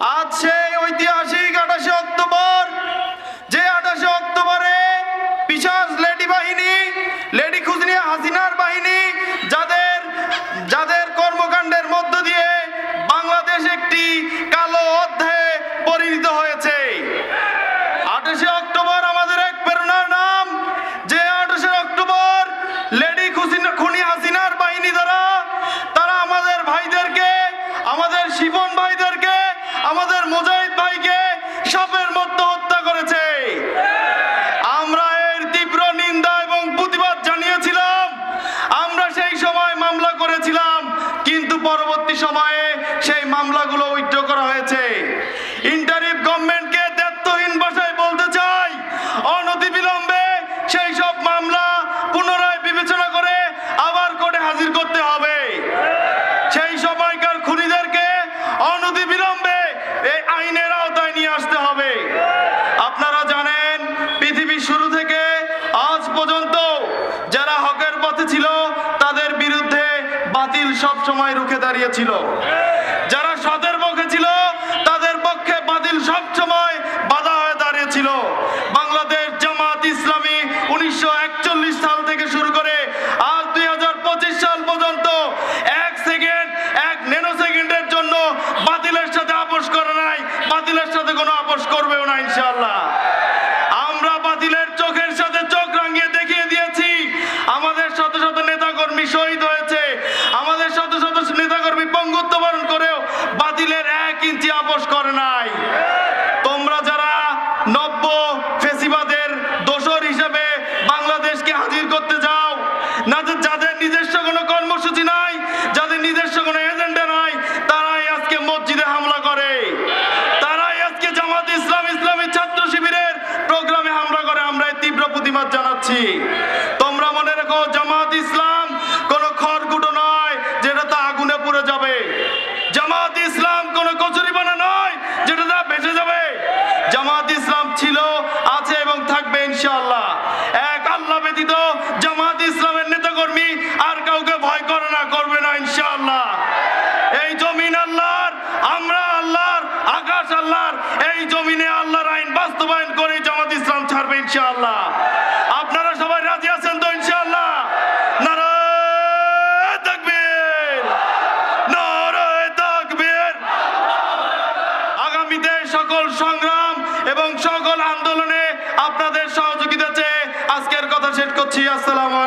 আজ সেই ঐতিহাসিক 28 অক্টোবর, যে 28 অক্টোবরে পিশাচ লেডি বাহিনী, লেডি খুজনি হাসিনার বাহিনী, যাদের কর্মকাণ্ডের মধ্য দিয়ে বাংলাদেশ একটি কালো অধ্যায়ে পরিণত হয়েছে। 28 অক্টোবর আমাদের এক প্রেরণার নাম, যে 28 অক্টোবর লেডি খুনি হাসিনার বাহিনী দ্বারা তারা আমাদের ভাইদেরকে, আমাদের শিবন ভাইদেরকে, আমাদের মুজাহিদ ভাইকে সাপের মতো হত্যা করেছে। আমরা এর তীব্র নিন্দা এবং প্রতিবাদ জানিয়েছিলাম। আমরা সেই সময় মামলা করেছিলাম, কিন্তু পরবর্তী সময়ে সেই মামলাগুলো উইথড্র করা হয়েছে। ইন্টারিম গভর্নমেন্টকে দায়িত্বহীন ভাষায় বলতে চাই, অনতিবিলম্বে সেই সব মামলা পুনরায় বিবেচনা করে আবার কোর্টে হাজির করতে হবে। সেই সময়কার খুনিদেরকে অনতিবিলম্বে এই আইনের আওতায় নিয়ে আসতে হবে। আপনারা জানেন, পৃথিবীর শুরু থেকে আজ পর্যন্ত যারা হকের পথে ছিল তাদের বিরুদ্ধে বাতিল সব সময় রুখে দাঁড়িয়েছিল। যারা সতের পক্ষে ছিল তাদের পক্ষে বাতিল সব সময় বাধা হয়ে দাঁড়িয়েছিল। বাংলাদেশ জামাত ইসলামী 1941 সাল থেকে শুরু করে আজ 2025 সাল পর্যন্ত এক সেকেন্ড, এক ন্যানো সেকেন্ডের জন্য বাতিলের সাথে আপোষ করে নাই, বাতিলের সাথে কোনো আপোষ করবেও না ইনশাআল্লাহ। আমরা বাতিলের চোখের সাথে চোখ রাঙিয়ে দেখিয়ে দিয়েছি। আমাদের শত শত নেতাকর্মী শহীদ হয়েছে, আমাদের শত শত নেতাকর্মী পঙ্গুত্ব বরণ করেও বাতিলের 1 ইঞ্চি আপোষ করে নাই। তোমরা যারা নব্য ফেসিবাদের দোসর হিসেবে বাংলাদেশকে হাজির করতে যাও, না যাদের নিজস্ব কোনো কর্মসূচি নাই, যাদের নিজস্ব কোনো এজেন্ডা নাই, তারাই আজকে মসজিদে হামলা করে, তারাই আজকে জামাত ইসলামী ছাত্র শিবিরের প্রোগ্রামে হামলা করে। আমরা তীব্র প্রতিবাদ জানাচ্ছি। তোমরা মনে রেখো, জামাত ইসলাম কোনো খড়কুটো নয় যেটা আগুনে পুড়ে যাবে। জামাত ইসলাম কোনো কচুরিপানা নয় যেটা ভেসে যাবে। জামাত ইসলাম ছিল, আছে এবং থাকবে ইনশাআল্লাহ। এক আল্লাহ ব্যতীত জামাত ইসলামের নেতাকর্মী আর কাউকে ভয় করে না, করবে না ইনশাআল্লাহ। এই জমিন আল্লাহর, আমরা আল্লাহর, আকাশ আল্লাহর। এই জমিনে আল্লাহর আইন বাস্তবায়ন করে জামাত ইসলাম ছাড়বে ইনশাআল্লাহ। আপনারা সবাই রাজি আছেন তো ইনশাআল্লাহ? নারায়ে তাকবীর, নারায়ে তাকবীর। আগামীতে সকল সংগ্রাম এবং সকল আন্দোলনে আপনাদের সহযোগিতা চেয়ে আজকের কথা শেষ করছি। আসসালামু